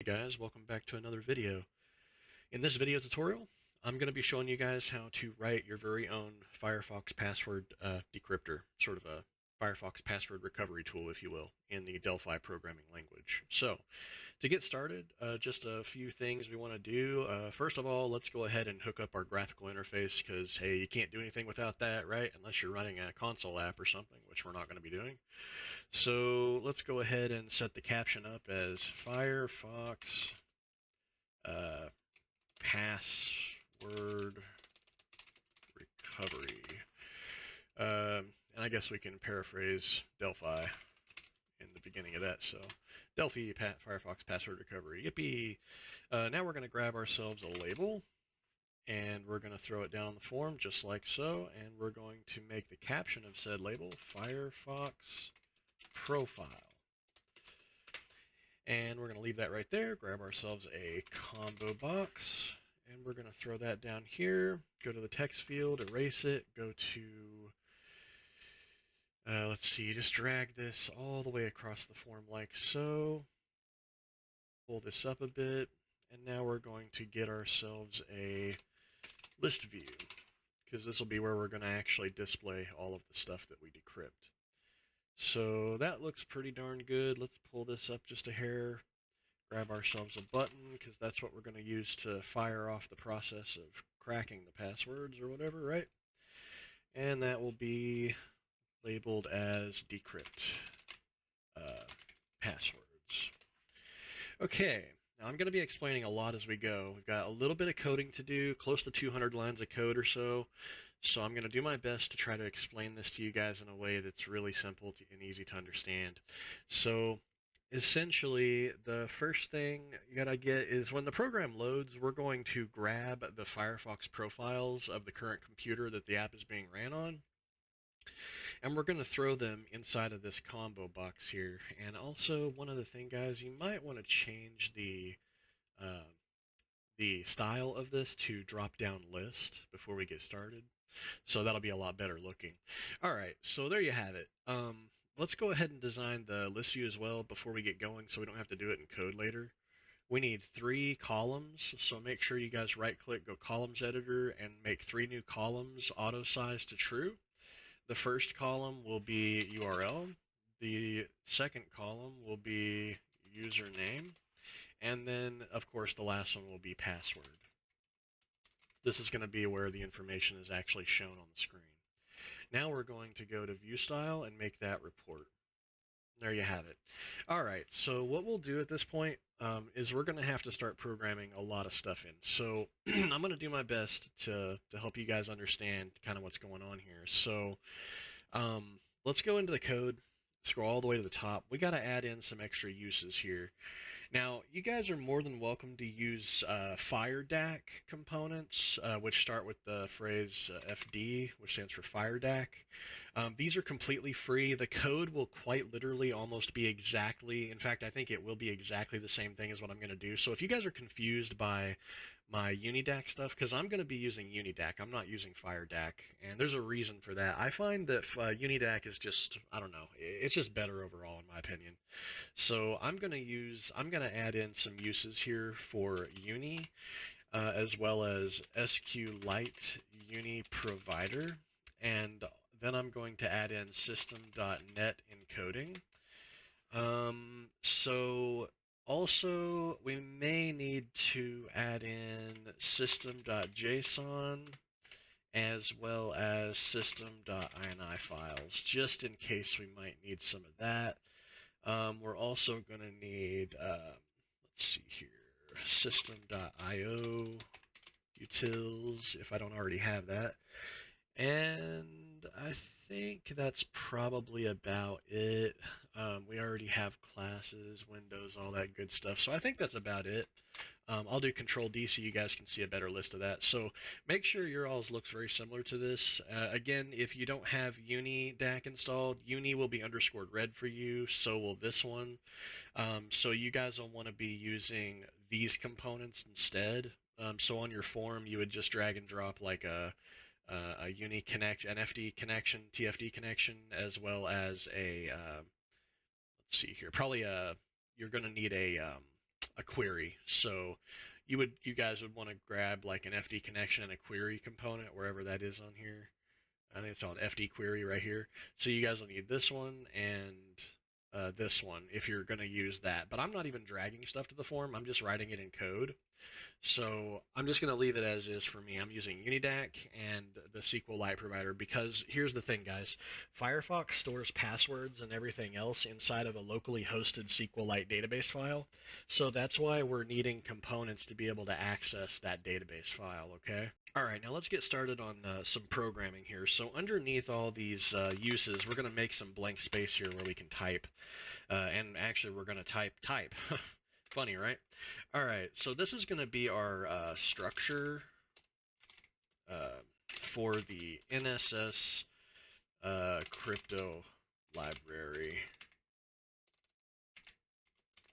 Hey guys, welcome back to another video. In this video tutorial, I'm going to be showing you guys how to write your very own FireFox password decryptor, sort of a FireFox password recovery tool, if you will, in the Delphi programming language. So, to get started, just a few things we want to do. First of all, let's go ahead and hook up our graphical interface because, hey, you can't do anything without that, right? Unless you're running a console app or something, which we're not going to be doing. So let's go ahead and set the caption up as FireFox password recovery. And I guess we can paraphrase Delphi in the beginning of that. So Delphi Firefox password recovery. Yippee! Now we're going to grab ourselves a label and we're going to throw it down on the form just like so. And we're going to make the caption of said label Firefox profile. And we're going to leave that right there, grab ourselves a combo box, and we're going to throw that down here, go to the text field, erase it, go to, let's see, just drag this all the way across the form like so, pull this up a bit, and now we're going to get ourselves a list view, because this will be where we're going to actually display all of the stuff that we decrypt. So that looks pretty darn good. Let's pull this up just a hair, grab ourselves a button, because that's what we're going to use to fire off the process of cracking the passwords or whatever, right? And that will be labeled as decrypt passwords. Okay, now I'm going to be explaining a lot as we go. We've got a little bit of coding to do, close to 200 lines of code or so. So I'm going to do my best to try to explain this to you guys in a way that's really simple and easy to understand. So essentially, the first thing you gotta get is when the program loads, we're going to grab the Firefox profiles of the current computer that the app is being ran on, and we're going to throw them inside of this combo box here. And also, one other thing, guys, you might want to change the style of this to drop-down list before we get started. So that'll be a lot better looking. All right, so there you have it. Let's go ahead and design the list view as well before we get going so we don't have to do it in code later. We need 3 columns, so make sure you guys right-click, go Columns Editor, and make 3 new columns, auto-size to true. The first column will be URL. The second column will be username. And then, of course, the last one will be password. This is going to be where the information is actually shown on the screen. Now we're going to go to View Style and make that report. There you have it. All right, so what we'll do at this point is we're going to have to start programming a lot of stuff in. So I'm going to do my best to help you guys understand kind of what's going on here. So let's go into the code, scroll all the way to the top. We got to add in some extra uses here. Now, you guys are more than welcome to use FireDAC components, which start with the phrase FD, which stands for FireDAC. These are completely free. The code will quite literally almost be exactly, in fact, I think it will be exactly the same thing as what I'm going to do. So if you guys are confused by my UniDAC stuff, because I'm going to be using UniDAC, I'm not using FireDAC, and there's a reason for that. I find that UniDAC is just, I don't know, it's just better overall in my opinion. So I'm going to add in some uses here for Uni, as well as SQLite Uni Provider, and then I'm going to add in system.net encoding. So also we may need to add in system.json as well as system.ini files, just in case we might need some of that. We're also going to need, let's see here, system.io utils, if I don't already have that. And I think that's probably about it. We already have classes, windows, all that good stuff. So I think that's about it. I'll do Control-D so you guys can see a better list of that. So make sure your alls looks very similar to this. Again, if you don't have UniDAC installed, Uni will be underscored red for you, so will this one. So you guys will want to be using these components instead. So on your form, you would just drag and drop like a Uni connection, an FD connection, TFD connection, as well as a, let's see here, probably you're going to need a a query. So you guys would want to grab like an FD connection and a query component wherever that is on here. I think it's on FD query right here. So you guys will need this one and this one if you're going to use that. But I'm not even dragging stuff to the form. I'm just writing it in code. So I'm just going to leave it as is for me. I'm using Unidac and the SQLite provider because here's the thing, guys. FireFox stores passwords and everything else inside of a locally hosted SQLite database file. So that's why we're needing components to be able to access that database file, okay? All right, now let's get started on some programming here. So underneath all these uses, we're going to make some blank space here where we can type. And actually, we're going to type. Funny, right? All right, so this is going to be our structure for the NSS crypto library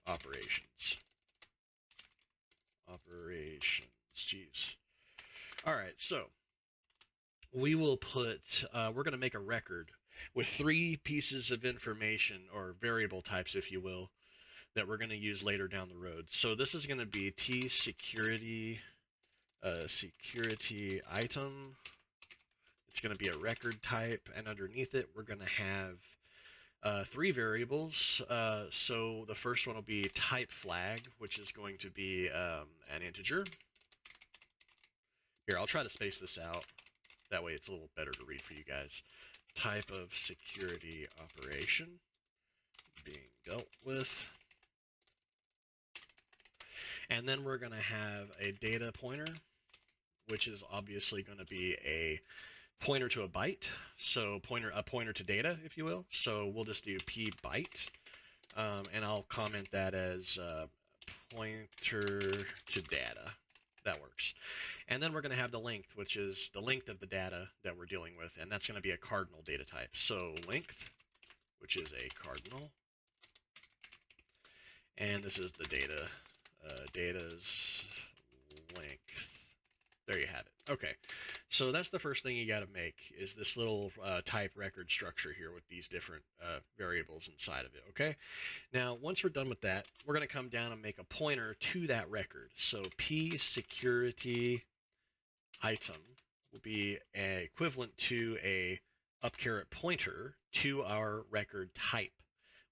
operations. Jeez. All right, so we will put, we're going to make a record with 3 pieces of information, or variable types, if you will, that we're going to use later down the road. So this is going to be T security item. It's going to be a record type, and underneath it we're going to have 3 variables. So the first one will be type flag, which is going to be an integer. Here, I'll try to space this out. That way it's a little better to read for you guys. Type of security operation being dealt with. And then we're going to have a data pointer, which is obviously going to be a pointer to a byte, so a pointer to data, if you will. So we'll just do p byte, and I'll comment that as pointer to data. That works. And then we're going to have the length, which is the length of the data that we're dealing with, and that's going to be a cardinal data type. So length, which is a cardinal, and this is the data. Data's length. There you have it. Okay, so that's the first thing you got to make is this little type record structure here with these different variables inside of it. Okay, now once we're done with that, we're going to come down and make a pointer to that record. So p security item will be equivalent to a up-caret pointer to our record type,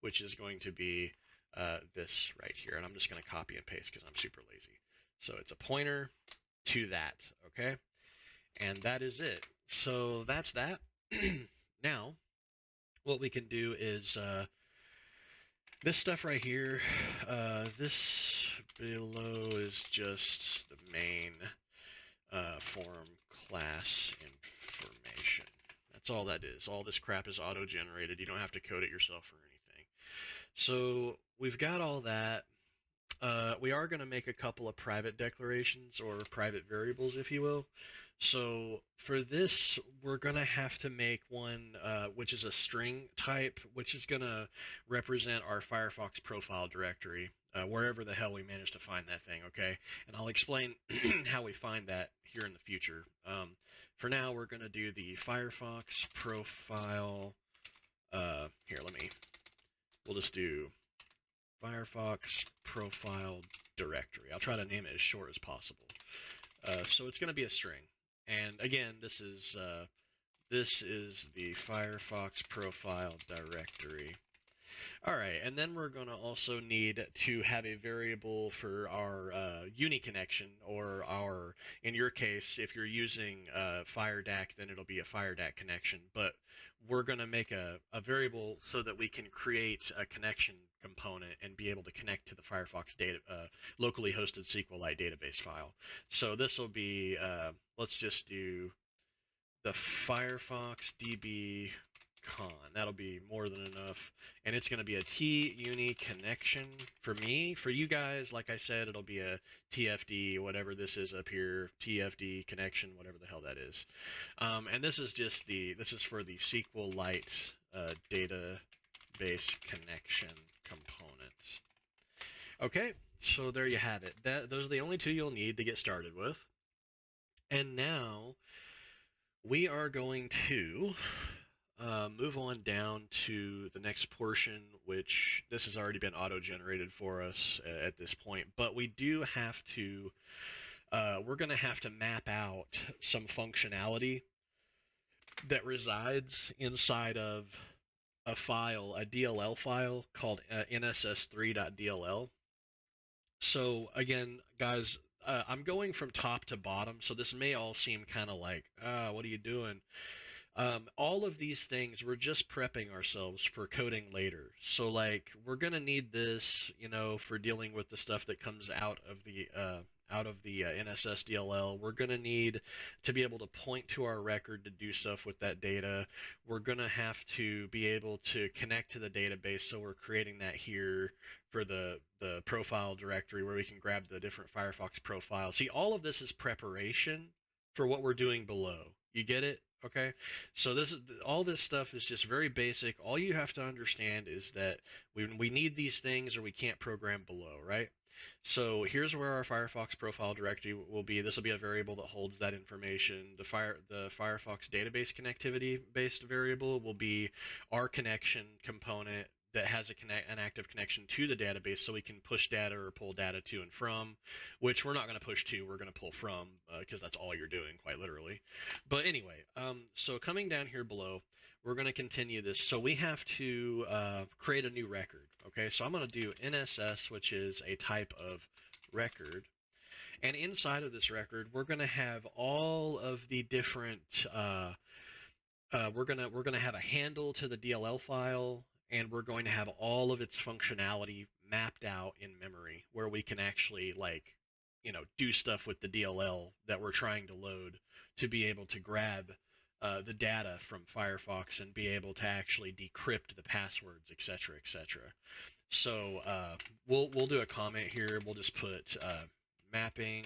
which is going to be this right here, and I'm just going to copy and paste because I'm super lazy. So it's a pointer to that, okay? And that is it. So that's that. Now, what we can do is this stuff right here, this below is just the main form class information. That's all that is. All this crap is auto-generated. You don't have to code it yourself or anything. So we've got all that. We are going to make a couple of private declarations or private variables, if you will. So for this, we're going to have to make one which is a string type, which is going to represent our FireFox profile directory, wherever the hell we manage to find that thing, okay? And I'll explain how we find that here in the future. For now, we're going to do the FireFox profile. We'll just do FireFox profile directory. I'll try to name it as short as possible. So it's going to be a string. And again, this is the FireFox profile directory. All right, and then we're going to also need to have a variable for our uni connection, or our, in your case, if you're using FireDAC, then it'll be a FireDAC connection. But we're going to make a variable so that we can create a connection component and be able to connect to the FireFox data, locally hosted SQLite database file. So this will be, let's just do the FireFox DB con. That'll be more than enough. And it's going to be a T-uni connection for me. For you guys, like I said, it'll be a TFD, whatever this is up here, TFD connection, whatever the hell that is. And this is just this is for the SQLite database connection component. Okay, so there you have it. Those are the only 2 you'll need to get started with. And now we are going to move on down to the next portion, which this has already been auto-generated for us at this point, but we do have to, we're going to have to map out some functionality that resides inside of a file, a DLL file called nss3.dll. So again, guys, I'm going from top to bottom, so this may all seem kind of like, what are you doing? All of these things, we're just prepping ourselves for coding later. So like, we're gonna need this, you know, for dealing with the stuff that comes out of the NSS DLL. We're gonna need to be able to point to our record to do stuff with that data. We're gonna have to be able to connect to the database, so we're creating that here for the profile directory where we can grab the different Firefox profiles. See, all of this is preparation for what we're doing below. You get it? Okay, so this is all this stuff is just very basic. All you have to understand is that we need these things or we can't program below, right? So here's where our Firefox profile directory will be. This will be a variable that holds that information. The Firefox database connectivity based variable will be our connection component that has an active connection to the database, so we can push data or pull data to and from, which we're not going to push to, we're going to pull from, because that's all you're doing, quite literally. But anyway, so coming down here below, we're going to continue this. So we have to create a new record. Okay, so I'm going to do NSS, which is a type of record. And inside of this record, we're going to have all of the different, we're gonna have a handle to the DLL file, and we're going to have all of its functionality mapped out in memory, where we can actually, like, you know, do stuff with the DLL that we're trying to load to be able to grab the data from Firefox and be able to actually decrypt the passwords, etc., etc. So we'll do a comment here. We'll just put mapping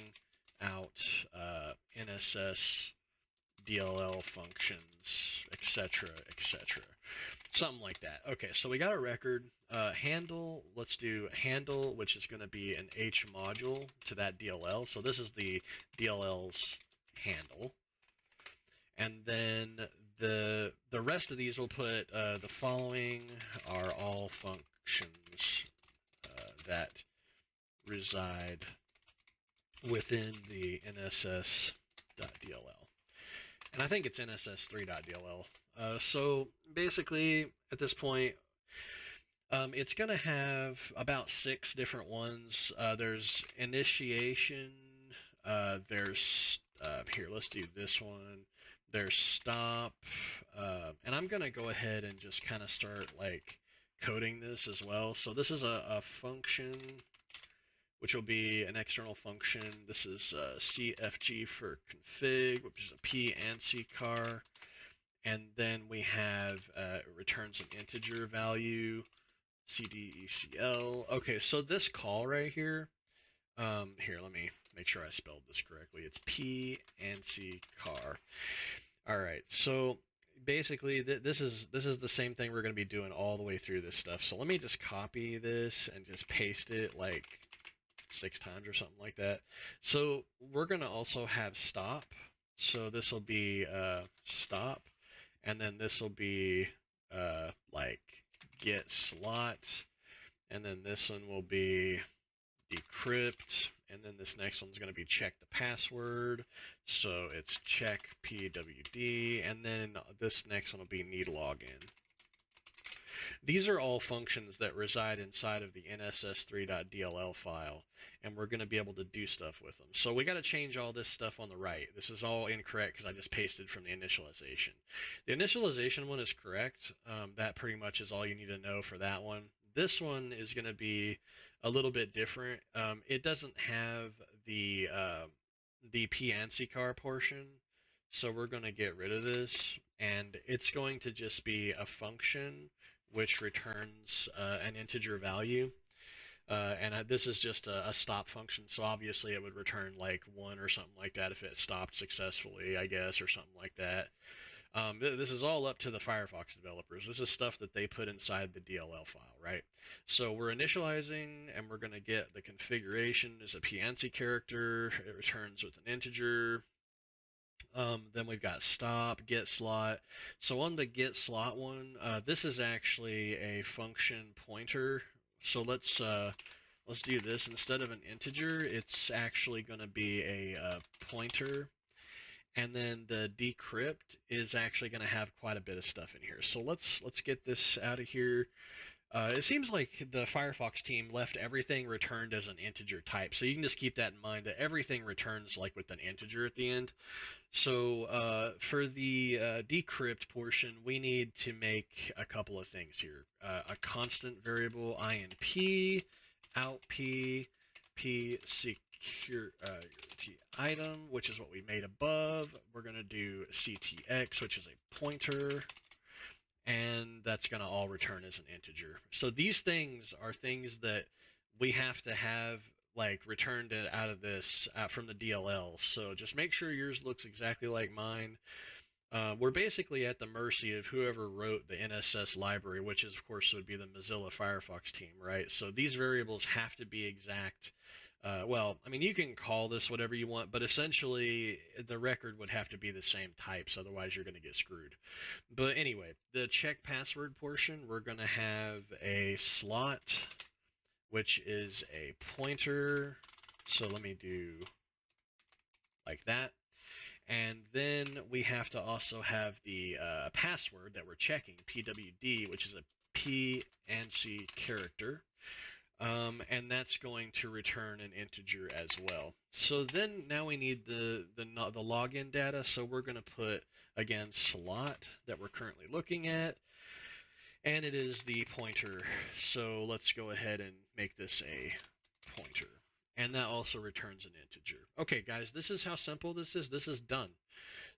out NSS DLL functions, etc., etc. Something like that. Okay, so we got a record. Handle, let's do handle, which is going to be an H module to that DLL. So this is the DLL's handle. And then the rest of these will put the following are all functions that reside within the NSS.dll. And I think it's NSS3.dll. So basically, at this point, it's going to have about 6 different ones. There's initiation. There's here, let's do this one. There's stop. And I'm going to go ahead and just kind of start like coding this as well. So this is a function, which will be an external function. This is CFG for config, which is a P and C car. And then we have returns an integer value, CDECL. Okay, so this call right here, here, let me make sure I spelled this correctly. It's P and C car. All right, so basically this is the same thing we're going to be doing all the way through this stuff. So let me just copy this and just paste it like 6 times or something like that. So we're going to also have stop. So this will be stop, and then this will be like get slot, and then this one will be decrypt, and then this next one's going to be check the password. So it's check PWD, and then this next one will be need login. These are all functions that reside inside of the nss3.dll file, and we're going to be able to do stuff with them. So we got to change all this stuff on the right. This is all incorrect because I just pasted from the initialization. The initialization one is correct. That pretty much is all you need to know for that one. This one is going to be a little bit different. It doesn't have the PANSI car portion, so we're going to get rid of this, and it's going to just be a function which returns an integer value. And this is just a stop function, so obviously it would return like 1 or something like that if it stopped successfully, I guess, or something like that. This is all up to the Firefox developers. This is stuff that they put inside the DLL file, right? So we're initializing, and we're going to get the configuration as a PANSI character. It returns with an integer. Then we've got stop, get slot. So on the get slot one, this is actually a function pointer. So let's do this. Instead of an integer, it's actually going to be a pointer. And then the decrypt is actually going to have quite a bit of stuff in here. So let's get this out of here. It seems like the FireFox team left everything returned as an integer type. So you can just keep that in mind, that everything returns like with an integer at the end. So for the decrypt portion, we need to make a couple of things here. A constant variable inp out p security item, which is what we made above. We're going to do ctx, which is a pointer, and that's going to all return as an integer. So these things are things that we have to have like returned out of this from the DLL. So just make sure yours looks exactly like mine. We're basically at the mercy of whoever wrote the NSS library, which is of course would be the Mozilla FireFox team, right? So these variables have to be exact. Well, I mean, you can call this whatever you want, but essentially the record would have to be the same types, otherwise you're going to get screwed. But anyway, the check password portion, we're going to have a slot, which is a pointer. So let me do like that. And then we have to also have the password that we're checking, pwd, which is a PNC character. And that's going to return an integer as well. So then now we need the login data. So we're going to put, again, slot that we're currently looking at. And it is the pointer. So let's go ahead and make this a pointer. And that also returns an integer. Okay, guys, this is how simple this is. This is done.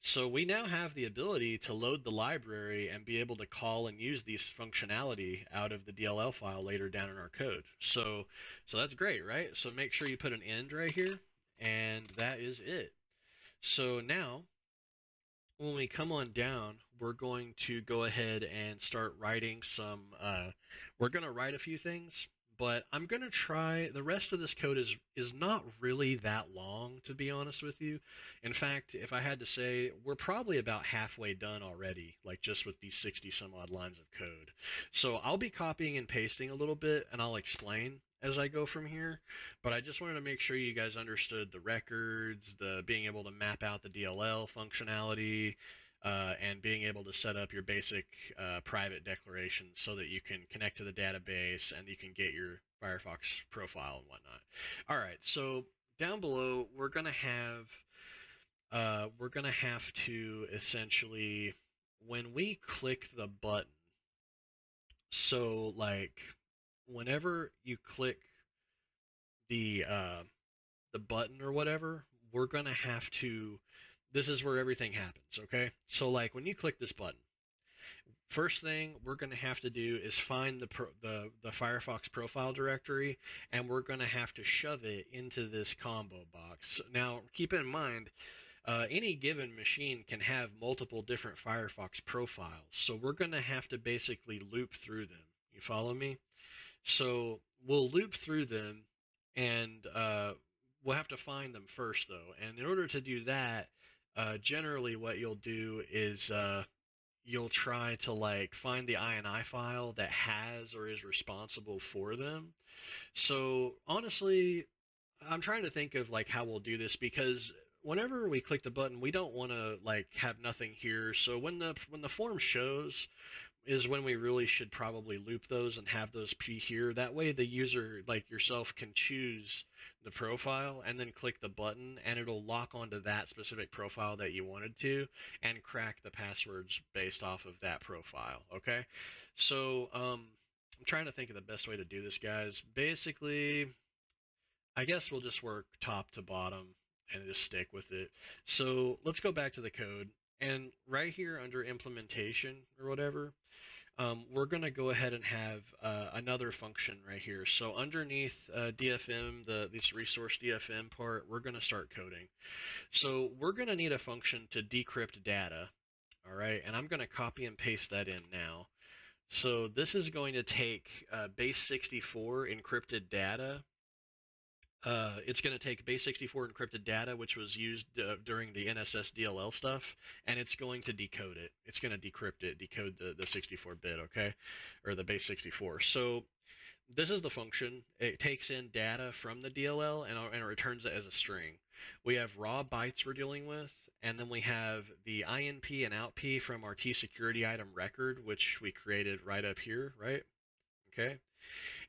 So we now have the ability to load the library and be able to call and use these functionality out of the DLL file later down in our code. So that's great, right? So make sure you put an end right here, and that is it. So now, when we come on down, we're going to go ahead and start writing some, we're going to write a few things, but I'm going to try, the rest of this code is not really that long, to be honest with you. In fact, if I had to say, we're probably about halfway done already, like just with these 60 some odd lines of code. So I'll be copying and pasting a little bit, and I'll explain as I go from here, but I just wanted to make sure you guys understood the records, the being able to map out the DLL functionality, and being able to set up your basic private declarations so that you can connect to the database and you can get your FireFox profile and whatnot. All right, so down below we're gonna have to essentially, when we click the button, so like whenever you click the button or whatever, we're gonna have to, this is where everything happens, okay? So like when you click this button, first thing we're going to have to do is find the FireFox profile directory, and we're going to have to shove it into this combo box. Now keep in mind, any given machine can have multiple different FireFox profiles, so we're going to have to basically loop through them. You follow me? So we'll loop through them, and we'll have to find them first, though. And in order to do that, generally what you'll do is you'll try to like find the INI file that has or is responsible for them. So honestly, I'm trying to think of like how we'll do this, because whenever we click the button, we don't want to like have nothing here. So when the form shows is when we really should probably loop those and have those P here. That way the user, like yourself, can choose the profile and then click the button, and it'll lock onto that specific profile that you wanted to and crack the passwords based off of that profile, okay? So I'm trying to think of the best way to do this, guys. Basically, I guess we'll just work top to bottom and just stick with it. So let's go back to the code. And right here under implementation or whatever, we're going to go ahead and have another function right here. So underneath DFM, this resource DFM part, we're going to start coding. So we're going to need a function to decrypt data. All right, and I'm going to copy and paste that in now. So this is going to take base 64 encrypted data, It's going to take base64 encrypted data, which was used during the NSS DLL stuff, and it's going to decode it. It's going to decrypt it, decode the 64-bit, okay, or the base 64. So this is the function. It takes in data from the DLL and it returns it as a string. We have raw bytes we're dealing with, and then we have the INP and OutP from our T security item record, which we created right up here, right? Okay.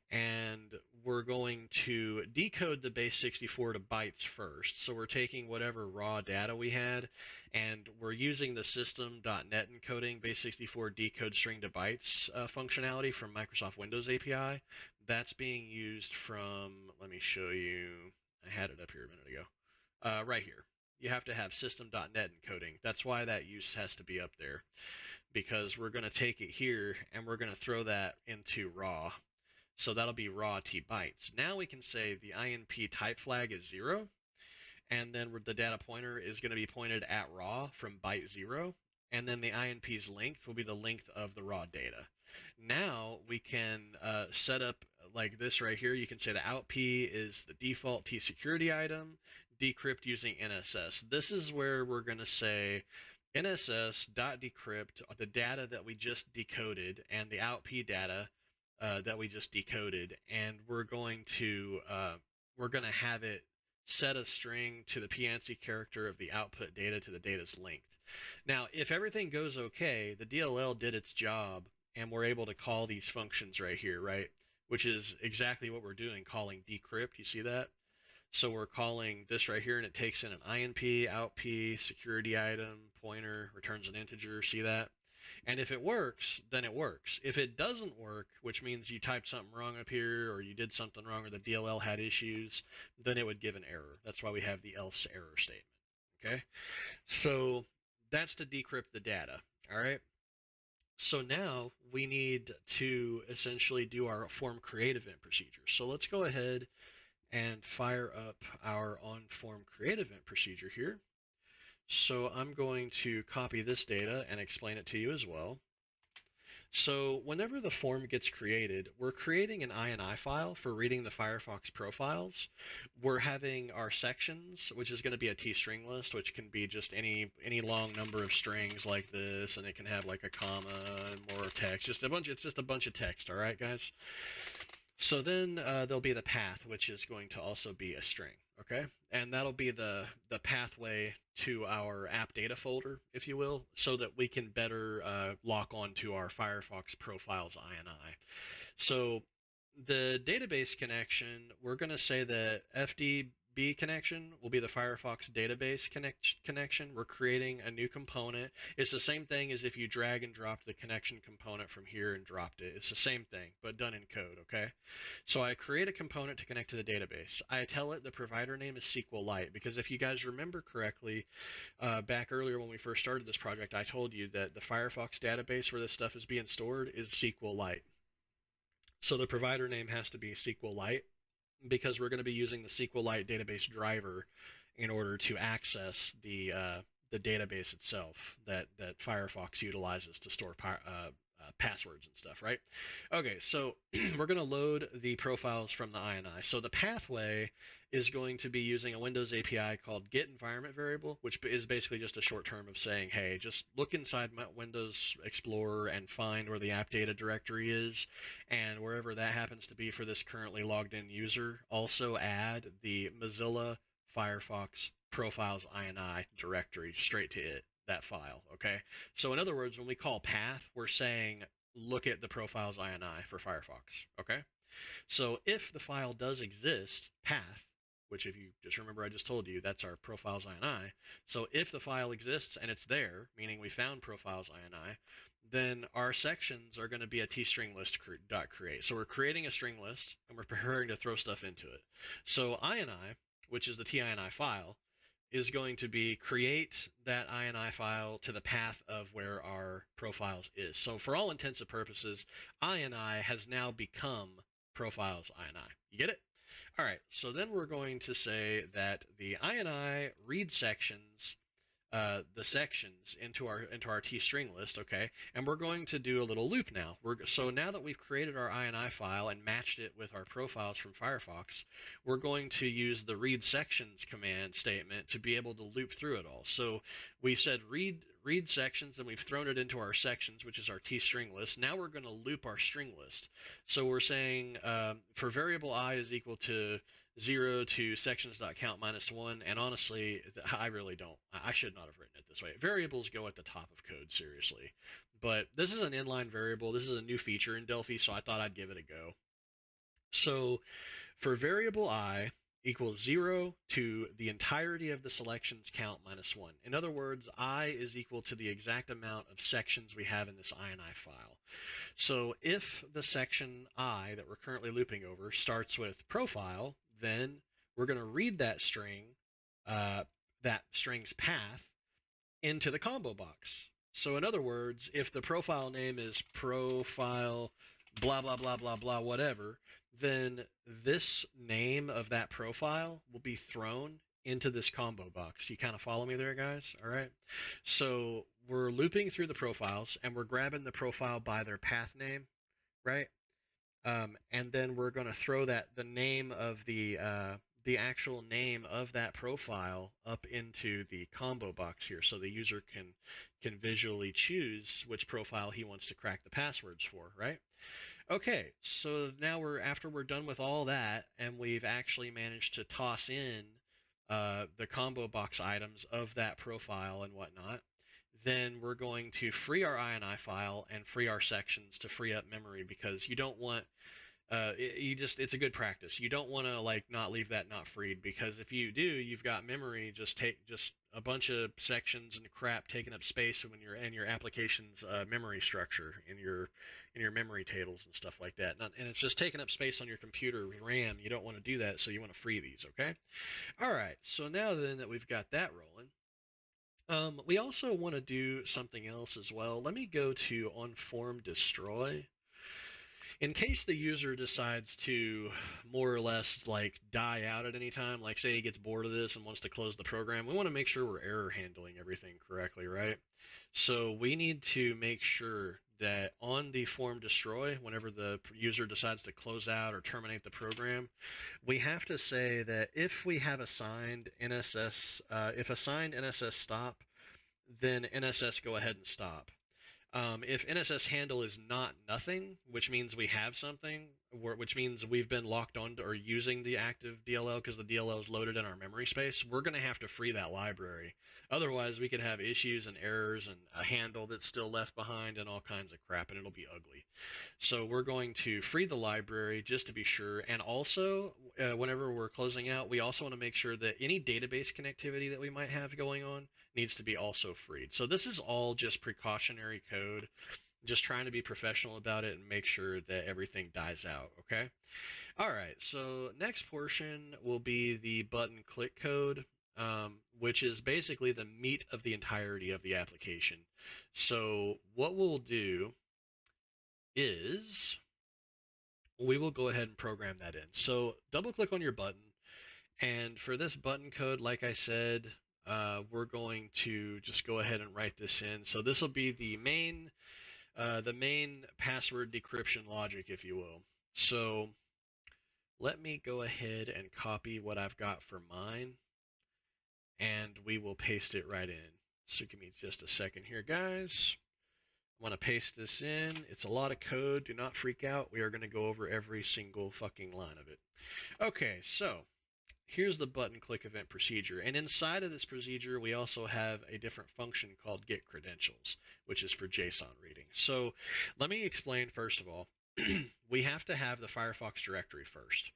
And we're going to decode the base 64 to bytes first. So we're taking whatever raw data we had, and we're using the system.net encoding base 64 decode string to bytes functionality from Microsoft Windows API. That's being used from, let me show you, I had it up here a minute ago, right here. You have to have system.net encoding. That's why that use has to be up there, because we're going to take it here and we're going to throw that into raw. So that'll be raw T bytes. Now we can say the INP type flag is 0, and then the data pointer is going to be pointed at raw from byte 0, and then the INP's length will be the length of the raw data. Now we can set up like this right here. You can say the outp is the default T security item, decrypt using NSS. This is where we're going to say NSS.decrypt the data that we just decoded and the outp data that we just decoded, and we're going to have it set a string to the PANSI character of the output data to the data's length. Now, if everything goes okay, the DLL did its job, and we're able to call these functions right here, right? Which is exactly what we're doing, calling decrypt. You see that? So we're calling this right here, and it takes in an INP, outp, security item, pointer, returns an integer. See that? And if it works, then it works. If it doesn't work, which means you typed something wrong up here, or you did something wrong, or the DLL had issues, then it would give an error. That's why we have the else error statement. Okay? So that's to decrypt the data. All right? So now we need to essentially do our form create event procedure. So let's go ahead and fire up our onForm create event procedure here. So I'm going to copy this data and explain it to you as well. So whenever the form gets created, we're creating an INI file for reading the FireFox profiles. We're having our sections, which is going to be a T-string list, which can be just any long number of strings like this, and it can have like a comma and more text. It's just a bunch of text, all right, guys? So then there'll be the path, which is going to also be a string, okay? And that'll be the pathway to our app data folder, if you will, so that we can better lock on to our FireFox profiles INI. So the database connection, we're going to say that FDB connection will be the FireFox database connection. We're creating a new component. It's the same thing as if you drag and dropped the connection component from here and dropped it. It's the same thing, but done in code, okay? So I create a component to connect to the database. I tell it the provider name is SQLite, because if you guys remember correctly, back earlier when we first started this project, I told you that the FireFox database where this stuff is being stored is SQLite. So the provider name has to be SQLite, because we're going to be using the SQLite database driver in order to access the database itself that FireFox utilizes to store passwords and stuff, right? Okay, so we're going to load the profiles from the INI. So the pathway is going to be using a Windows API called getEnvironmentVariable, which is basically just a short term of saying, hey, just look inside my Windows Explorer and find where the app data directory is, and wherever that happens to be for this currently logged in user, also add the Mozilla FireFox profiles INI directory straight to it, that file, okay? So in other words, when we call path, we're saying look at the profiles INI for FireFox, okay? So if the file does exist, path, which if you just remember I just told you, that's our profiles INI. So if the file exists and it's there, meaning we found profiles INI, then our sections are going to be a t-string list .create. So we're creating a string list and we're preparing to throw stuff into it. So INI, which is the TINI file, is going to be create that INI file to the path of where our profiles is. So for all intents and purposes, INI has now become profiles INI. You get it? All right, so then we're going to say that the INI read sections the sections into our t-string list, okay? And we're going to do a little loop now. So now that we've created our ini file and matched it with our profiles from Firefox, we're going to use the read sections command statement to be able to loop through it all. So we said read sections, and we've thrown it into our sections, which is our t-string list. Now we're going to loop our string list. So we're saying for variable I is equal to 0 to sections.count -1, and honestly, I really don't. I should not have written it this way. Variables go at the top of code, seriously. But this is an inline variable. This is a new feature in Delphi, so I thought I'd give it a go. So for variable I equals 0 to the entirety of the selections count -1. In other words, I is equal to the exact amount of sections we have in this ini file. So if the section I that we're currently looping over starts with profile, then we're going to read that string, that string's path, into the combo box. So in other words, if the profile name is profile blah blah blah blah blah whatever, then this name of that profile will be thrown into this combo box. You kind of follow me there, guys? All right. So we're looping through the profiles, and we're grabbing the profile by their path name, right? And then we're going to throw the name of the actual name of that profile up into the combo box here, so the user can visually choose which profile he wants to crack the passwords for, right? Okay, so now after we're done with all that, and we've actually managed to toss in the combo box items of that profile and whatnot, then we're going to free our ini file and free our sections to free up memory, because you don't want it's a good practice. You don't want to not leave that not freed, because if you do, you've got memory just a bunch of sections and crap taking up space when you're in your application's memory structure in your memory tables and stuff like that. And it's just taking up space on your computer RAM. You don't want to do that, so you want to free these, okay? All right. So now then that we've got that rolling, we also want to do something else as well. Let me go to onForm destroy. In case the user decides to more or less die out at any time, like say he gets bored of this and wants to close the program, we want to make sure we're error handling everything correctly, right? So we need to make sure that on the form destroy, whenever the user decides to close out or terminate the program, we have to say that if we have assigned NSS, if assigned NSS stop, then NSS go ahead and stop. If NSS handle is not nothing, which means we have something, which means we've been locked on to or using the active DLL because the DLL is loaded in our memory space, we're going to have to free that library. Otherwise, we could have issues and errors and a handle that's still left behind and all kinds of crap, and it'll be ugly. So we're going to free the library just to be sure. And also, whenever we're closing out, we also want to make sure that any database connectivity that we might have going on needs to be also freed. So this is all just precautionary code, just trying to be professional about it and make sure that everything dies out, okay? All right, so next portion will be the button click code, which is basically the meat of the entirety of the application. So what we'll do is we will go ahead and program that in. So double click on your button, and for this button code, like I said, we're going to just go ahead and write this in. So this will be the main password decryption logic, if you will. So let me go ahead and copy what I've got for mine, and we will paste it right in. So give me just a second here, guys. I'm going to paste this in. It's a lot of code. Do not freak out. We are going to go over every single fucking line of it. Okay, so here's the button click event procedure. And inside of this procedure, we also have a different function called get credentials, which is for JSON reading. So let me explain first of all. We have to have the Firefox directory first.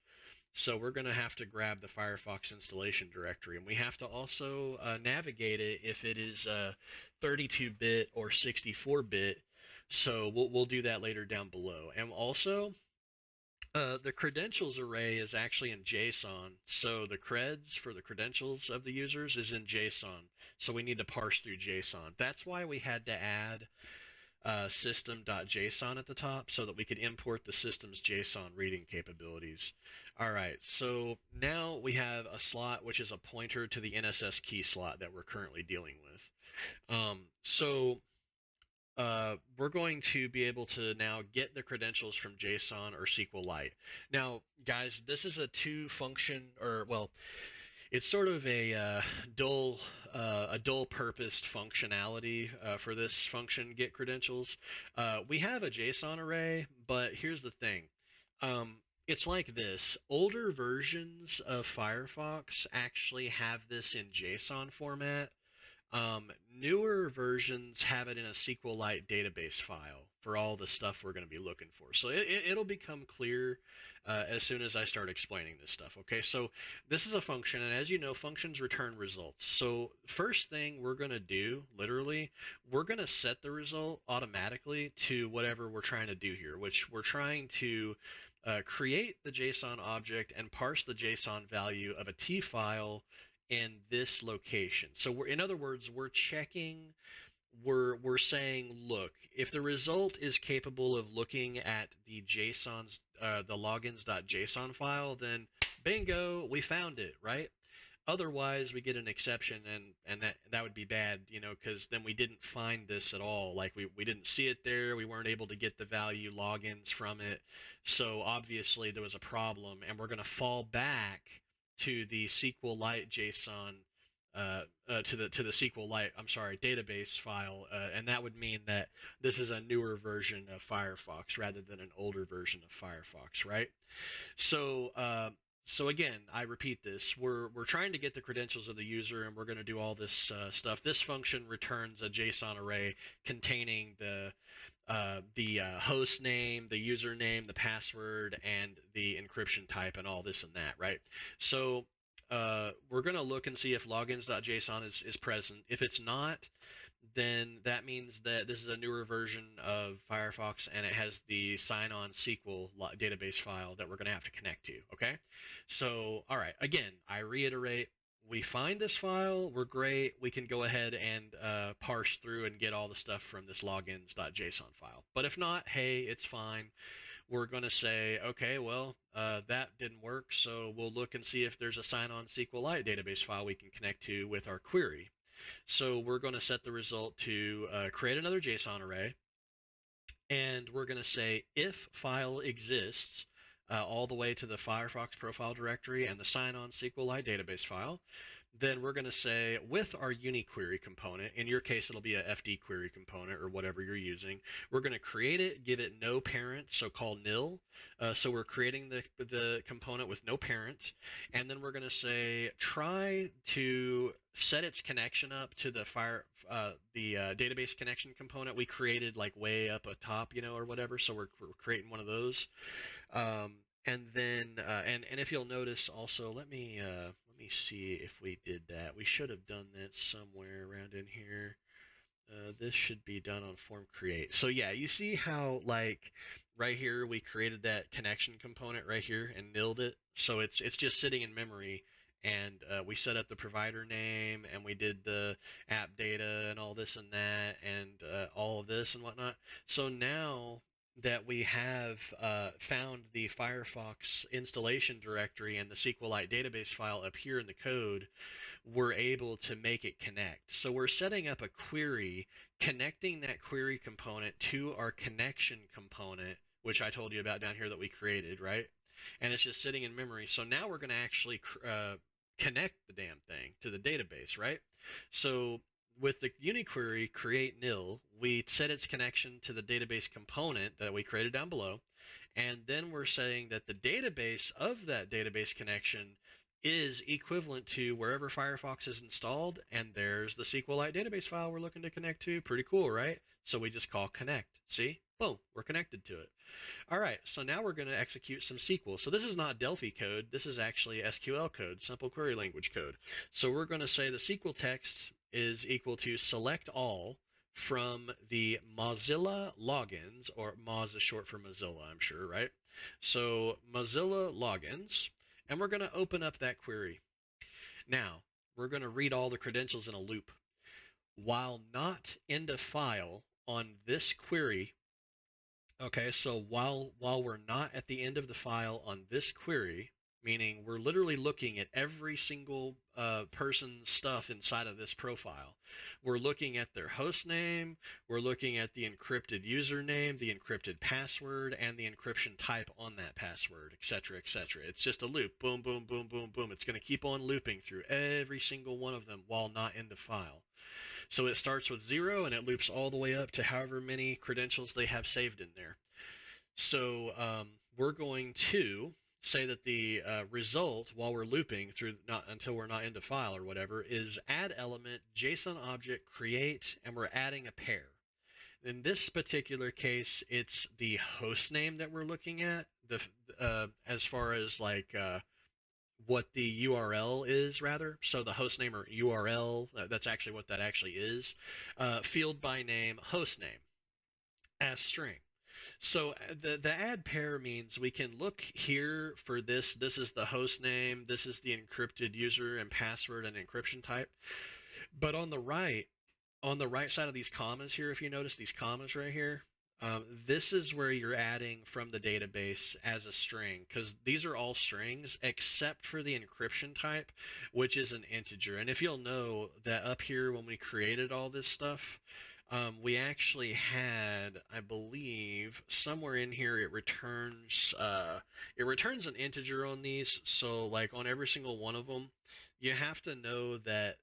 So we're going to have to grab the Firefox installation directory, and we have to also navigate it if it is 32-bit or 64-bit. So we'll do that later down below. And also, the credentials array is actually in JSON. So the creds for the credentials of the users is in JSON. So we need to parse through JSON. That's why we had to add system.json at the top so that we could import the system's JSON reading capabilities. All right, so now we have a slot which is a pointer to the NSS key slot that we're currently dealing with. We're going to be able to now get the credentials from JSON or SQLite. Now, guys, this is a two-function, or well, it's sort of a dual-purposed functionality for this function get credentials. We have a JSON array, but here's the thing. It's like this. Older versions of Firefox actually have this in JSON format. Newer versions have it in a SQLite database file for all the stuff we're going to be looking for. So it'll become clear as soon as I start explaining this stuff. Okay, so this is a function, and as you know, functions return results. So first thing we're going to do, literally, we're going to set the result automatically to whatever we're trying to do here, which we're trying to create the JSON object and parse the JSON value of a T file in this location. So in other words, we're checking, we're saying, look, if the result is capable of looking at the the logins.json file, then bingo, we found it, right? Otherwise, we get an exception, and that would be bad, you know, because then we didn't find this at all. Like we didn't see it there. We weren't able to get the value logins from it. So obviously there was a problem, and we're going to fall back to the SQLite JSON, to the SQLite, I'm sorry, database file, and that would mean that this is a newer version of Firefox rather than an older version of Firefox, right? So so again, I repeat this. We're trying to get the credentials of the user, and we're going to do all this stuff. This function returns a JSON array containing the host name, the username, the password, and the encryption type, and all this and that, right? So we're going to look and see if logins.json is present. If it's not, then that means that this is a newer version of Firefox, and it has the sign-on SQL database file that we're going to have to connect to, okay? So, all right, again, I reiterate, we find this file, we're great, we can go ahead and parse through and get all the stuff from this logins.json file. But if not, hey, it's fine. We're going to say, okay, well, that didn't work, so we'll look and see if there's a sign-on SQLite database file we can connect to with our query. So we're going to set the result to create another JSON array, and we're going to say if file exists all the way to the Firefox profile directory and the sign-on SQLite database file. Then we're going to say with our uniQuery component, in your case it'll be a FD query component or whatever you're using, we're going to create it, give it no parent, so call nil. So we're creating the component with no parent, and then we're going to say try to set its connection up to the database connection component we created like way up atop, you know, or whatever. So we're creating one of those. And then and if you'll notice also, let me see if we did that. We should have done that somewhere around in here. This should be done on form create. So yeah, you see how like right here we created that connection component right here and nilled it. So it's just sitting in memory, and we set up the provider name, and we did the app data and all this and that, and all of this and whatnot. So now that we have found the Firefox installation directory and the SQLite database file up here in the code, we're able to make it connect. So we're setting up a query, connecting that query component to our connection component, which I told you about down here that we created, right? And it's just sitting in memory. So now we're going to actually connect the damn thing to the database, right? So with the uniQuery create nil, we set its connection to the database component that we created down below, and then we're saying that the database of that database connection is equivalent to wherever Firefox is installed, and there's the SQLite database file we're looking to connect to. Pretty cool, right? So we just call connect. See? Boom, we're connected to it. All right, so now we're going to execute some SQL. So this is not Delphi code. This is actually SQL code, simple query language code. So we're going to say the SQL text is equal to select all from the Mozilla logins, or Moz is short for Mozilla, I'm sure, right? So Mozilla logins, and we're going to open up that query. Now, we're going to read all the credentials in a loop. While not end of file on this query. Okay, so while we're not at the end of the file on this query, meaning we're literally looking at every single person's stuff inside of this profile. We're looking at their host name, we're looking at the encrypted username, the encrypted password, and the encryption type on that password, etc., etc. It's just a loop. Boom, boom, boom, boom, boom. It's going to keep on looping through every single one of them while not in the file. So it starts with 0 and it loops all the way up to however many credentials they have saved in there. So we're going to say that the result while we're looping through not until we're not into file or whatever is add element JSON object create, and we're adding a pair. In this particular case, it's the host name that we're looking at. As far as like what the URL is, rather. So the host name or URL, that's actually what that actually is. Field by name, host name as string. So the add pair means we can look here for this. This is the host name. This is the encrypted user and password and encryption type. But on the right side of these commas here, if you notice these commas right here, this is where you're adding from the database as a string, because these are all strings except for the encryption type, which is an integer. And if you'll know that up here when we created all this stuff, we actually had, I believe, somewhere in here it returns an integer on these. So like on every single one of them, you have to know that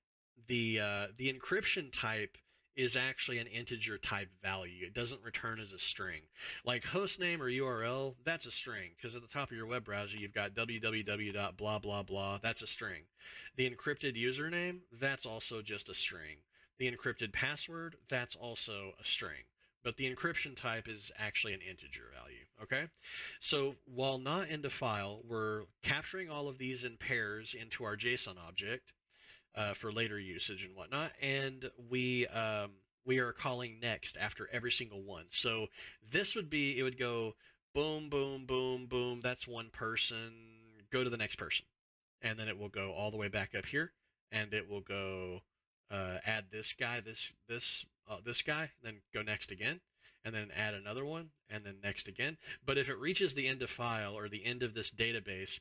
the encryption type is actually an integer type value. It doesn't return as a string. Like hostname or URL, that's a string, because at the top of your web browser you've got www.blah blah blah. That's a string. The encrypted username, that's also just a string. The encrypted password, that's also a string. But the encryption type is actually an integer value, okay? So while not into file, we're capturing all of these in pairs into our JSON object for later usage and whatnot, and we are calling next after every single one. So this would be, it would go boom, boom, boom, boom, that's one person, go to the next person. And then it will go all the way back up here, and it will go add this guy, this guy, then go next again, and then add another one, and then next again. But if it reaches the end of file or the end of this database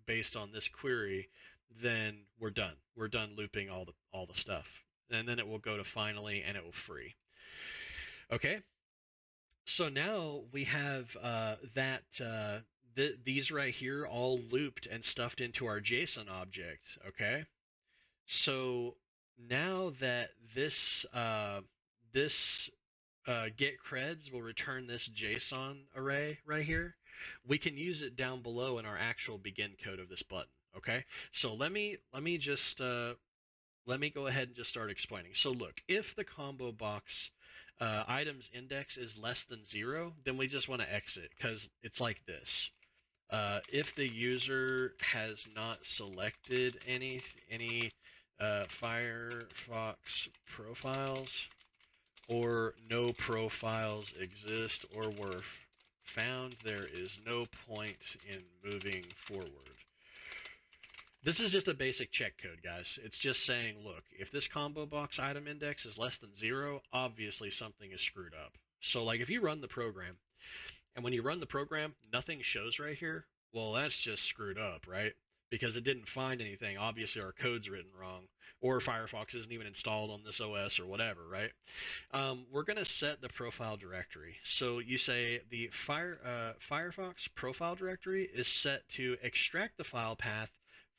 based on this query, then we're done. We're done looping all the stuff, and then it will go to finally, and it will free. Okay. So now we have these right here all looped and stuffed into our JSON object. Okay. So now that this get creds will return this JSON array right here, we can use it down below in our actual begin code of this button. Okay, so let me go ahead and just start explaining. So look, if the combo box items index is less than 0, then we just want to exit, because it's like this. If the user has not selected any FireFox profiles, or no profiles exist or were found, there is no point in moving forward. This is just a basic check code, guys. It's just saying, look, if this combo box item index is less than 0, obviously something is screwed up. So like if you run the program, and when you run the program, nothing shows right here, well, that's just screwed up, right? Because it didn't find anything. Obviously our code's written wrong, or Firefox isn't even installed on this OS or whatever, right? We're going to set the profile directory. So you say the Firefox profile directory is set to extract the file path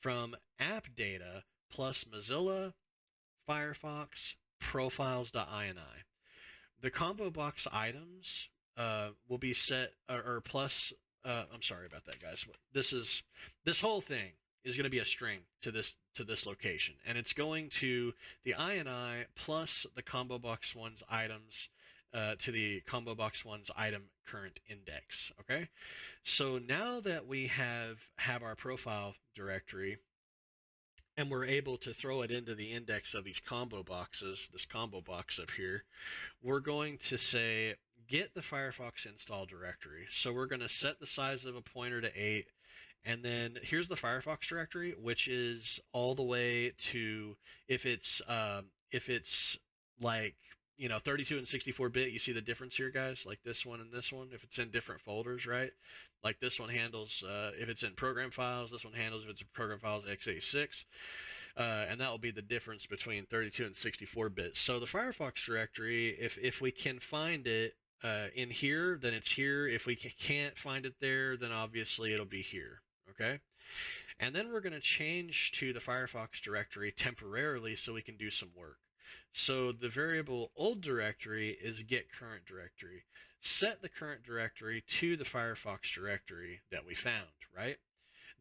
from app data plus Mozilla Firefox profiles.ini. The combo box items will be set, or plus, I'm sorry about that, guys. This whole thing is going to be a string to this location, and it's going to the ini plus the combo box one's items to the combo box one's item current index. Okay, so now that we have our profile directory, and we're able to throw it into the index of these combo boxes, this combo box up here, we're going to say get the Firefox install directory. So we're going to set the size of a pointer to 8, and then here's the Firefox directory, which is all the way to, if it's like 32 and 64-bit, you see the difference here, guys? Like this one and this one, if it's in different folders, right? Like this one handles, if it's in program files, this one handles if it's in program files x86. And that will be the difference between 32 and 64-bit. So the Firefox directory, if we can find it in here, then it's here. If we can't find it there, then obviously it'll be here, okay? And then we're going to change to the Firefox directory temporarily so we can do some work. So the variable old directory is get current directory. Set the current directory to the Firefox directory that we found, right?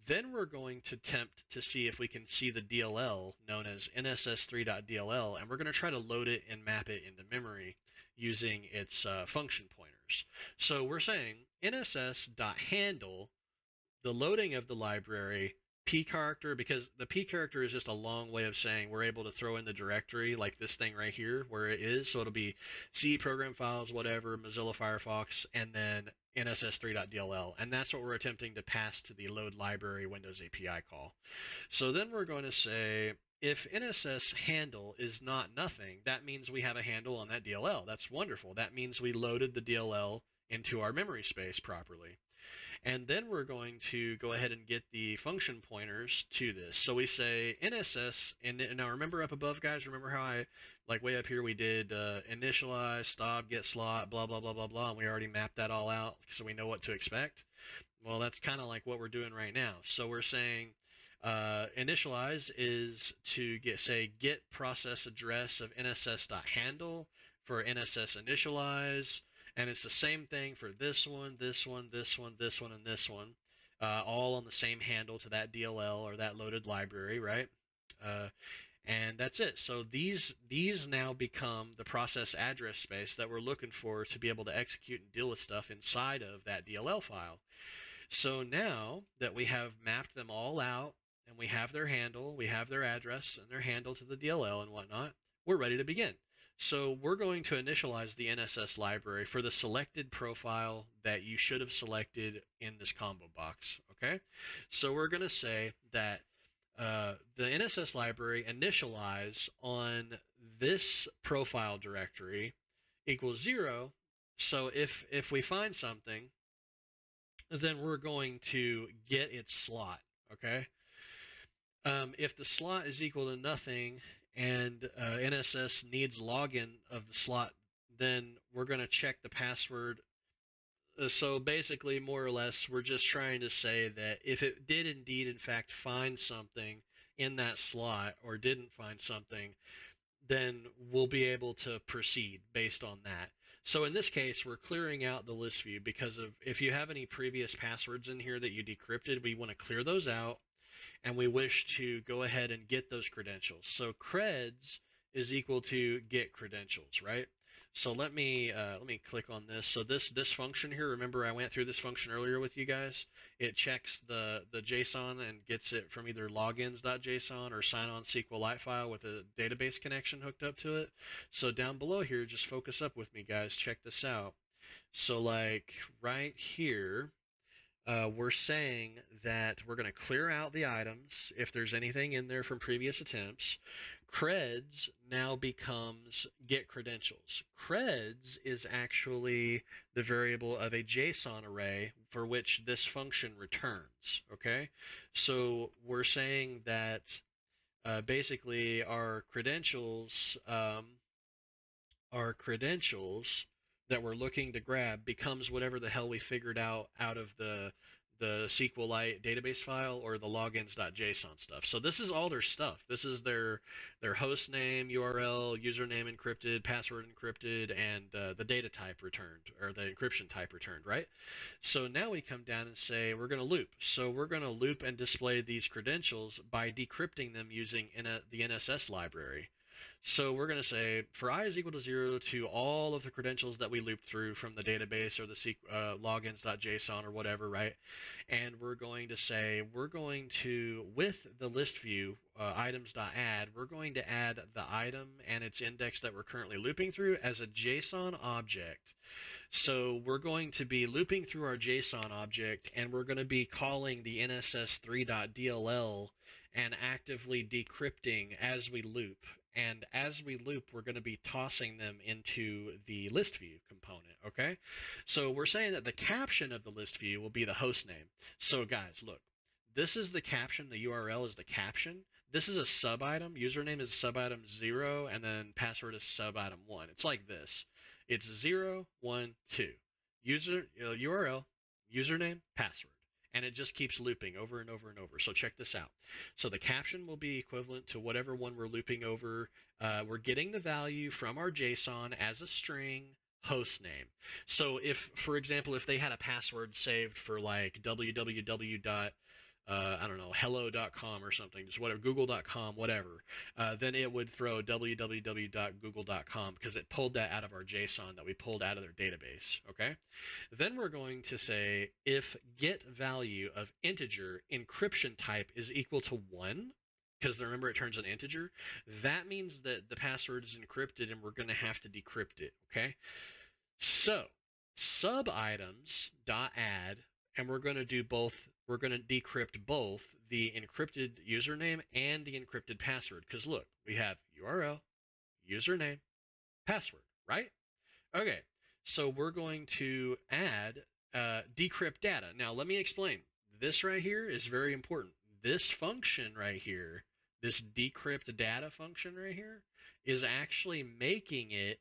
Then we're going to attempt to see if we can see the DLL known as nss3.dll, and we're going to try to load it and map it into memory using its function pointers. So we're saying nss.handle the loading of the library p character, because the p character is just a long way of saying we're able to throw in the directory like this thing right here where it is. So it'll be C program files, whatever, Mozilla Firefox, and then nss3.dll, and that's what we're attempting to pass to the load library Windows API call. So then we're going to say if NSS handle is not nothing, that means we have a handle on that DLL. That's wonderful. That means we loaded the DLL into our memory space properly. And then we're going to go ahead and get the function pointers to this. So we say NSS, and now remember up above, guys, remember how I, like way up here, we did initialize, stop, get slot, blah, blah, blah, blah, blah, and we already mapped that all out so we know what to expect. Well, that's kind of like what we're doing right now. So we're saying initialize is to get process address of nss.handle for NSS initialize. And it's the same thing for this one, this one, this one, this one, and this one, all on the same handle to that DLL or that loaded library, right? And that's it. So these now become the process address space that we're looking for to be able to execute and deal with stuff inside of that DLL file. So now that we have mapped them all out and we have their handle, we have their address and their handle to the DLL and whatnot, we're ready to begin. So we're going to initialize the NSS library for the selected profile that you should have selected in this combo box, okay? So we're going to say that the NSS library initialize on this profile directory equals 0. So if we find something, then we're going to get its slot, okay? If the slot is equal to nothing and NSS needs login of the slot, then we're going to check the password. So basically, more or less, we're just trying to say that if it did indeed, in fact, find something in that slot or didn't find something, then we'll be able to proceed based on that. So in this case, we're clearing out the list view because of if you have any previous passwords in here that you decrypted, we want to clear those out. And we wish to go ahead and get those credentials. So creds is equal to get credentials, right? So let me click on this. So this function here, remember I went through this function earlier with you guys. It checks the JSON and gets it from either logins.json or signons.sqlite file with a database connection hooked up to it. So down below here, just focus up with me, guys. Check this out. So like right here, we're saying that we're going to clear out the items if there's anything in there from previous attempts. Creds now becomes get credentials. Creds is actually the variable of a JSON array for which this function returns, okay? So we're saying that basically our credentials that we're looking to grab becomes whatever the hell we figured out of the SQLite database file or the logins.json stuff. So this is all their stuff. This is their host name, URL, username encrypted, password encrypted, and the data type returned, or the encryption type returned, right? So now we come down and say we're going to loop. So we're going to loop and display these credentials by decrypting them using the NSS library. So we're going to say for I is equal to 0 to all of the credentials that we looped through from the database or the logins.json or whatever, right? And we're going to say we're going to, with the list view items.add, we're going to add the item and its index that we're currently looping through as a JSON object. So we're going to be looping through our JSON object and we're going to be calling the nss3.dll and actively decrypting as we loop. And as we loop, we're going to be tossing them into the list view component, okay? So we're saying that the caption of the list view will be the host name. So guys, look, this is the caption, the URL is the caption. This is a sub item. Username is sub item 0, and then password is sub item 1. It's like this. It's 0, 1, 2. URL, username, password. And it just keeps looping over and over and over. So check this out. So the caption will be equivalent to whatever one we're looping over. We're getting the value from our JSON as a string host name. So if, for example, if they had a password saved for like www. I don't know, hello.com or something, just whatever, google.com, whatever, then it would throw www.google.com because it pulled that out of our JSON that we pulled out of their database, okay? Then we're going to say if get value of integer encryption type is equal to 1, because remember it turns an integer, that means that the password is encrypted and we're going to have to decrypt it, okay? So sub items dot add, and we're going to do both. We're going to decrypt both the encrypted username and the encrypted password. Because look, we have URL, username, password, right? Okay, so we're going to add decrypt data. Now let me explain. This right here is very important. This function right here, this decrypt data function right here, is actually making it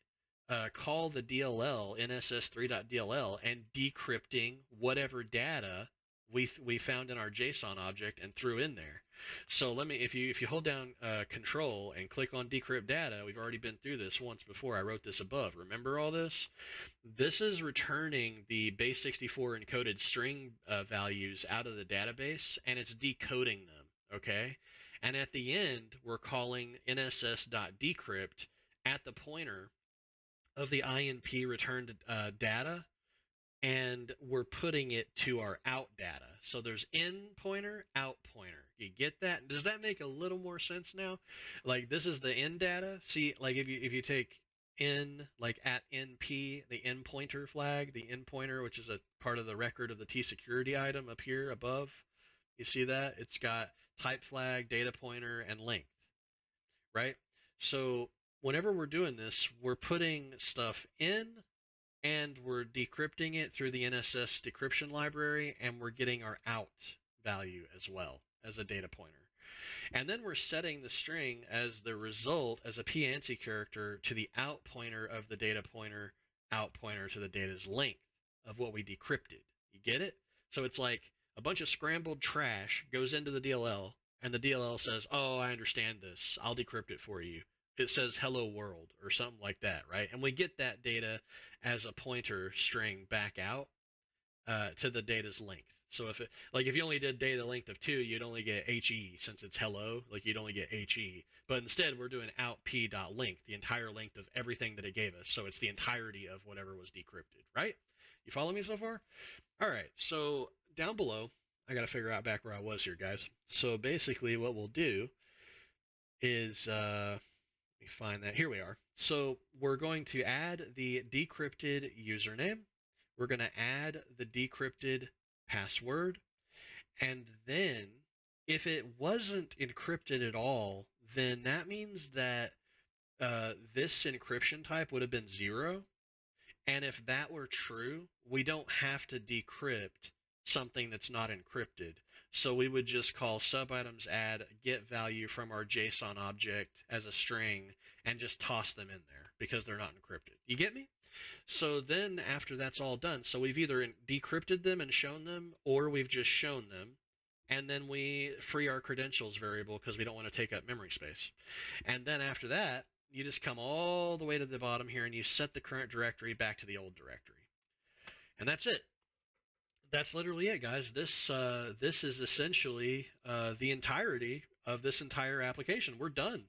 call the DLL, NSS3.dll, and decrypting whatever data we found in our JSON object and threw in there. So let me, if you hold down Control and click on decrypt data, we've already been through this once before. I wrote this above. Remember all this? This is returning the base64 encoded string values out of the database, and it's decoding them. Okay, and at the end we're calling NSS.decrypt at the pointer of the INP returned data, and we're putting it to our out data. So there's in pointer, out pointer. You get that? Does that make a little more sense now? Like this is the in data. See, like if you take in, like at NP, the in pointer flag, the in pointer, which is a part of the record of the T security item up here above. You see that? It's got type flag, data pointer, and length, right? So whenever we're doing this, we're putting stuff in and we're decrypting it through the NSS decryption library, and we're getting our out value as well as a data pointer. And then we're setting the string as the result as a p-ANSI character to the out pointer of the data pointer, out pointer to the data's length of what we decrypted. You get it? So it's like a bunch of scrambled trash goes into the DLL, and the DLL says, oh, I understand this. I'll decrypt it for you. It says hello world or something like that, right? And we get that data as a pointer string back out to the data's length. So if you only did data length of 2, you'd only get HE since it's hello, like you'd only get HE. But instead we're doing out p.length, the entire length of everything that it gave us. So it's the entirety of whatever was decrypted, right? You follow me so far? All right, so down below, I got to figure out back where I was here, guys. So basically what we'll do is, let me find that. Here we are. So we're going to add the decrypted username. We're going to add the decrypted password. And then if it wasn't encrypted at all, then that means that this encryption type would have been 0. And if that were true, we don't have to decrypt something that's not encrypted. So we would just call subitems add get value from our JSON object as a string and just toss them in there because they're not encrypted. You get me? So then after that's all done, so we've either decrypted them and shown them, or we've just shown them, and then we free our credentials variable because we don't want to take up memory space. And then after that, you just come all the way to the bottom here and you set the current directory back to the old directory. And that's it. That's literally it, guys. This is essentially the entirety of this entire application. We're done.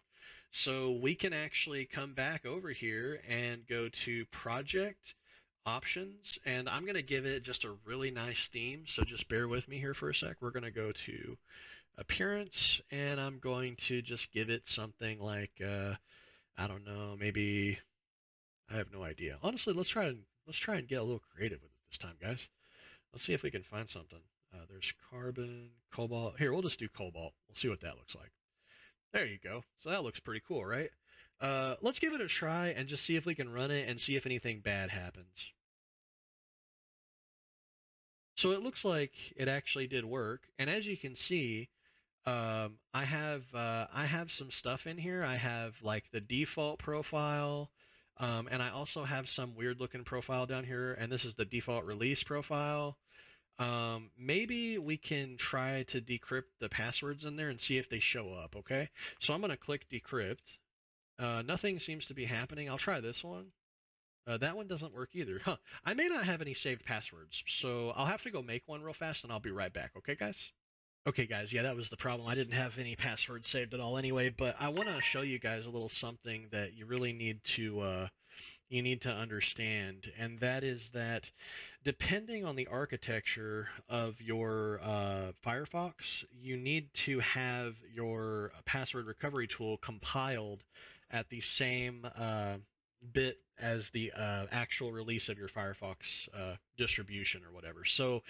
So we can actually come back over here and go to Project, Options, and I'm going to give it just a really nice theme. So just bear with me here for a sec. We're going to go to Appearance, and I'm going to just give it something like, I don't know, maybe, I have no idea. Honestly, let's try and get a little creative with it this time, guys. Let's see if we can find something. There's carbon, cobalt. Here, we'll just do cobalt. We'll see what that looks like. There you go. So that looks pretty cool, right? let's give it a try and just see if we can run it and see if anything bad happens. So it looks like it actually did work, and as you can see, I have some stuff in here. I have like the default profile, and I also have some weird looking profile down here, and this is the default release profile. Maybe we can try to decrypt the passwords in there and see if they show up. Okay, so I'm gonna click decrypt. Nothing seems to be happening. I'll try this one. That one doesn't work either. Huh. I may not have any saved passwords, so I'll have to go make one real fast and I'll be right back. Okay, guys? Okay, guys, yeah, that was the problem. I didn't have any passwords saved at all anyway, but I want to show you guys a little something that you really need to understand, and that is that depending on the architecture of your Firefox, you need to have your password recovery tool compiled at the same bit as the actual release of your Firefox distribution or whatever. So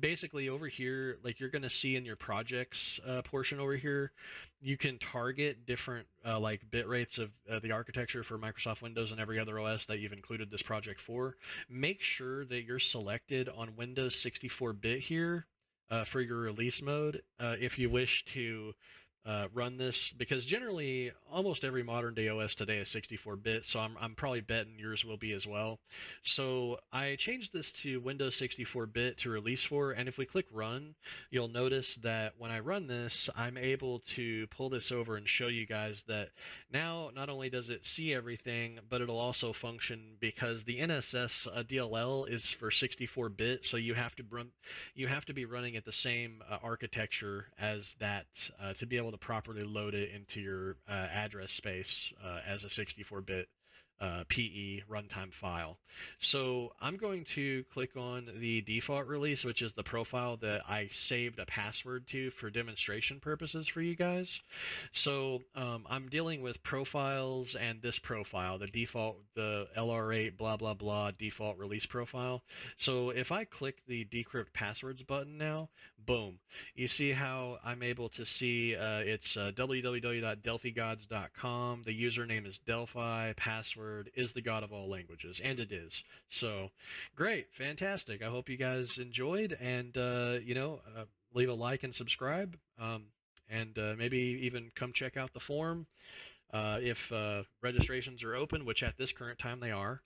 basically over here, like you're going to see in your projects portion over here, you can target different like bit rates of the architecture for Microsoft Windows and every other OS that you've included this project for. Make sure that you're selected on Windows 64-bit here for your release mode if you wish to run this, because generally almost every modern day OS today is 64-bit, so I'm probably betting yours will be as well. So I changed this to Windows 64-bit to release for, and if we click run, you'll notice that when I run this, I'm able to pull this over and show you guys that now not only does it see everything, but it'll also function because the NSS DLL is for 64-bit, so you have to be running at the same architecture as that to be able to properly load it into your address space as a 64-bit PE runtime file. So I'm going to click on the default release, which is the profile that I saved a password to for demonstration purposes for you guys. So I'm dealing with profiles and this profile, the default, the LR8 blah blah blah default release profile. So if I click the decrypt passwords button now, boom, you see how I'm able to see it's www.delphigods.com. The username is Delphi, password is the god of all languages, and it is. So great, fantastic. I hope you guys enjoyed, and leave a like and subscribe, and maybe even come check out the forum if registrations are open, which at this current time they are.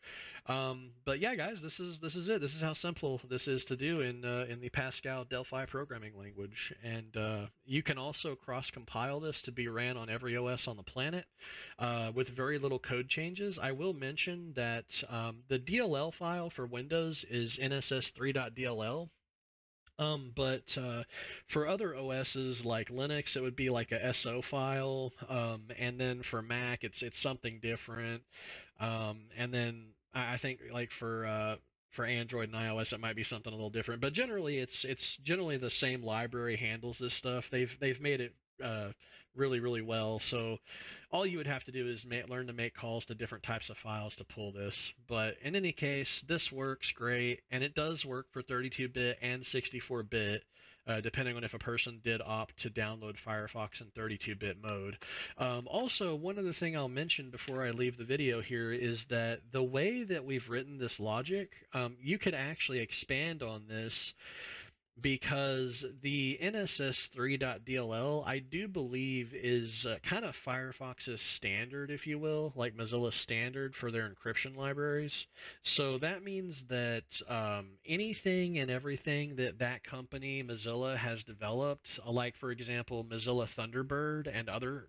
But yeah, guys, this is it. This is how simple this is to do in the Pascal Delphi programming language, and you can also cross-compile this to be ran on every OS on the planet with very little code changes. I will mention that the DLL file for Windows is nss3.dll. But for other OSs like Linux, it would be like a SO file, and then for Mac, it's something different. And then I think like for Android and iOS, it might be something a little different. But generally, it's generally the same library handles this stuff. They've made it really well. So all you would have to do is learn to make calls to different types of files to pull this. But in any case, this works great, and it does work for 32-bit and 64-bit, depending on if a person did opt to download Firefox in 32-bit mode. Also, one other thing I'll mention before I leave the video here is that the way that we've written this logic, you could actually expand on this, because the NSS3.dll, I do believe, is kind of Firefox's standard, if you will, like Mozilla's standard for their encryption libraries. So that means that anything and everything that company, Mozilla, has developed, like for example Mozilla Thunderbird and other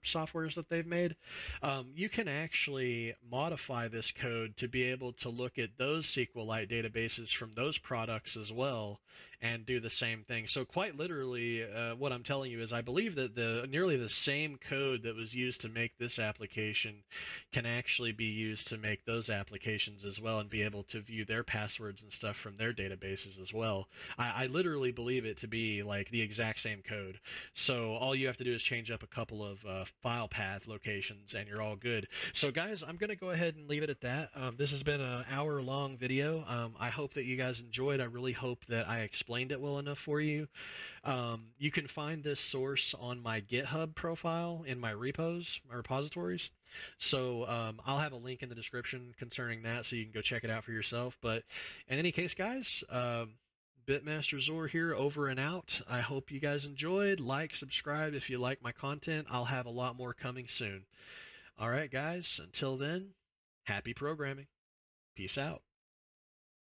softwares that they've made, you can actually modify this code to be able to look at those SQLite databases from those products as well and do the same thing. So quite literally, what I'm telling you is I believe that nearly the same code that was used to make this application can actually be used to make those applications as well, and be able to view their passwords and stuff from their databases as well. I literally believe it to be like the exact same code. So all you have to do is change up a couple of file path locations and you're all good. So guys, I'm going to go ahead and leave it at that. This has been an hour-long video. I hope that you guys enjoyed. I really hope that that I explained it well enough for you. You can find this source on my GitHub profile in my repos, my repositories. So I'll have a link in the description concerning that, so you can go check it out for yourself. But in any case, guys, Bitmaster Zor here, over and out. I hope you guys enjoyed. Like, subscribe if you like my content. I'll have a lot more coming soon. All right, guys. Until then, happy programming. Peace out.